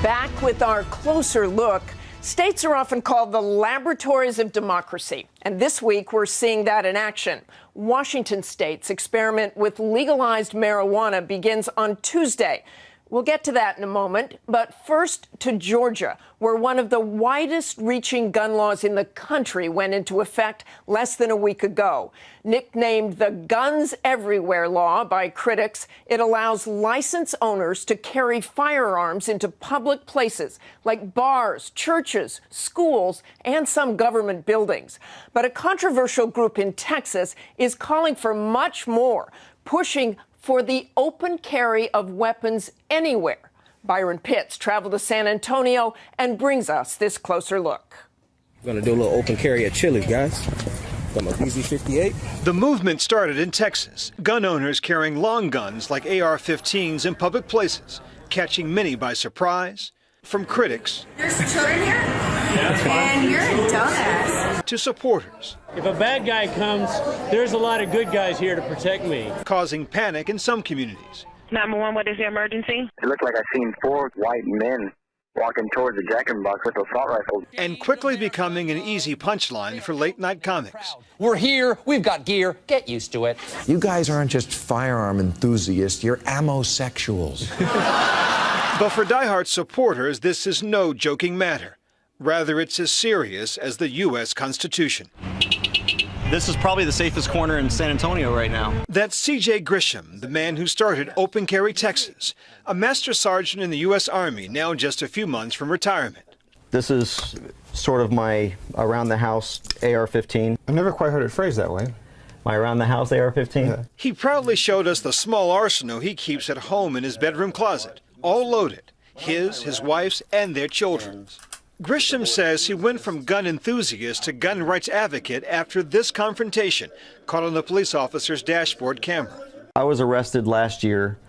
Back with our closer look. States are often called the laboratories of democracy, and this week we're seeing that in action. Washington state's experiment with legalized marijuana begins on Tuesday. We'll get to that in a moment, but first to Georgia, where one of the widest-reaching gun laws in the country went into effect less than a week ago. Nicknamed the Guns Everywhere Law by critics, it allows license owners to carry firearms into public places like bars, churches, schools, and some government buildings. But a controversial group in Texas is calling for much more, pushing for the open carry of weapons anywhere. Byron Pitts traveled to San Antonio and brings us this closer look. We're going to do a little open carry at Chili's, guys. Got my BZ-58. The movement started in Texas. Gun owners carrying long guns like AR-15s in public places, catching many by surprise. From critics, there's children here, and you're a dumbass, to supporters. If a bad guy comes, there's a lot of good guys here to protect me. Causing panic in some communities. 911, what is the emergency? It looked like I seen 4 white men walking towards the Jack in the Box with assault rifles. And quickly becoming an easy punchline for late-night comics. We're here, we've got gear, get used to it. You guys aren't just firearm enthusiasts, you're ammo-sexuals. But for diehard supporters, this is no joking matter. Rather, it's as serious as the U.S. Constitution. This is probably the safest corner in San Antonio right now. That's C.J. Grisham, the man who started Open Carry Texas, a master sergeant in the U.S. Army, now just a few months from retirement. This is sort of my around-the-house AR-15. I've never quite heard it phrased that way. My around-the-house AR-15? Yeah. He proudly showed us the small arsenal he keeps at home in his bedroom closet, all loaded, his wife's, and their children's. Grisham says he went from gun enthusiast to gun rights advocate after this confrontation caught on the police officer's dashboard camera. I was arrested last year.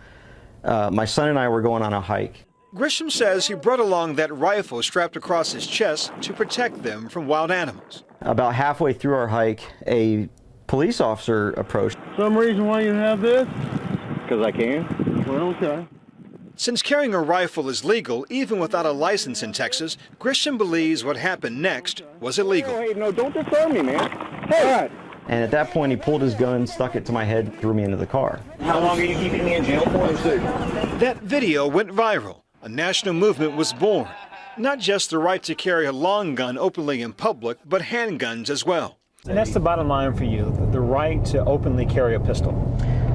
My son and I were going on a hike. Grisham says he brought along that rifle strapped across his chest to protect them from wild animals. About halfway through our hike, a police officer approached. Some reason why you have this? Because I can. Well, okay. Since carrying a rifle is legal, even without a license in Texas, Grisham believes what happened next was illegal. Hey, no, don't disturb me, man. Hey! And at that point, he pulled his gun, stuck it to my head, threw me into the car. How long are you keeping me in jail for? That video went viral. A national movement was born. Not just the right to carry a long gun openly in public, but handguns as well. And that's the bottom line for you, the right to openly carry a pistol.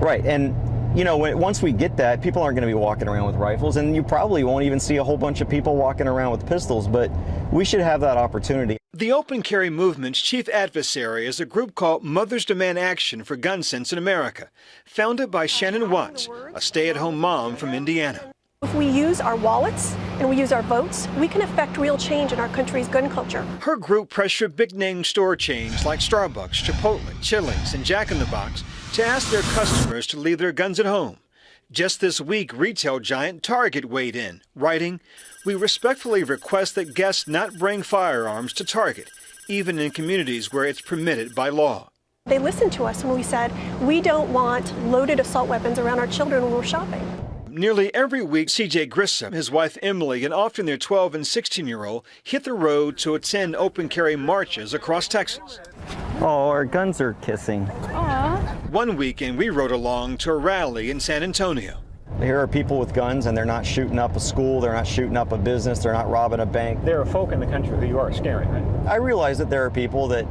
Right, and you know, once we get that, people aren't going to be walking around with rifles, and you probably won't even see a whole bunch of people walking around with pistols, but we should have that opportunity. The Open Carry movement's chief adversary is a group called Mothers Demand Action for Gun Sense in America, founded by Shannon Watts, a stay-at-home mom from Indiana. If we use our wallets and we use our votes, we can affect real change in our country's gun culture. Her group pressured big-name store chains like Starbucks, Chipotle, Chili's, and Jack in the Box to ask their customers to leave their guns at home. Just this week, retail giant Target weighed in, writing, "We respectfully request that guests not bring firearms to Target, even in communities where it's permitted by law." They listened to us when we said, we don't want loaded assault weapons around our children when we're shopping. Nearly every week, C.J. Grisham, his wife Emily, and often their 12 and 16-year-old hit the road to attend open carry marches across Texas. Oh, our guns are kissing. Aww. One weekend, we rode along to a rally in San Antonio. Here are people with guns, and they're not shooting up a school, they're not shooting up a business, they're not robbing a bank. There are folk in the country who you are scaring, right? I realize that there are people that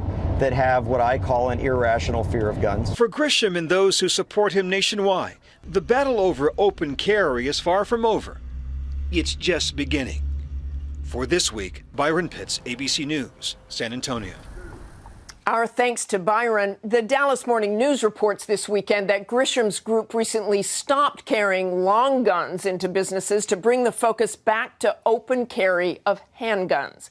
have what I call an irrational fear of guns. For Grisham and those who support him nationwide, the battle over open carry is far from over. It's just beginning. For this week, Byron Pitts, ABC News, San Antonio. Our thanks to Byron. The Dallas Morning News reports this weekend that Grisham's group recently stopped carrying long guns into businesses to bring the focus back to open carry of handguns.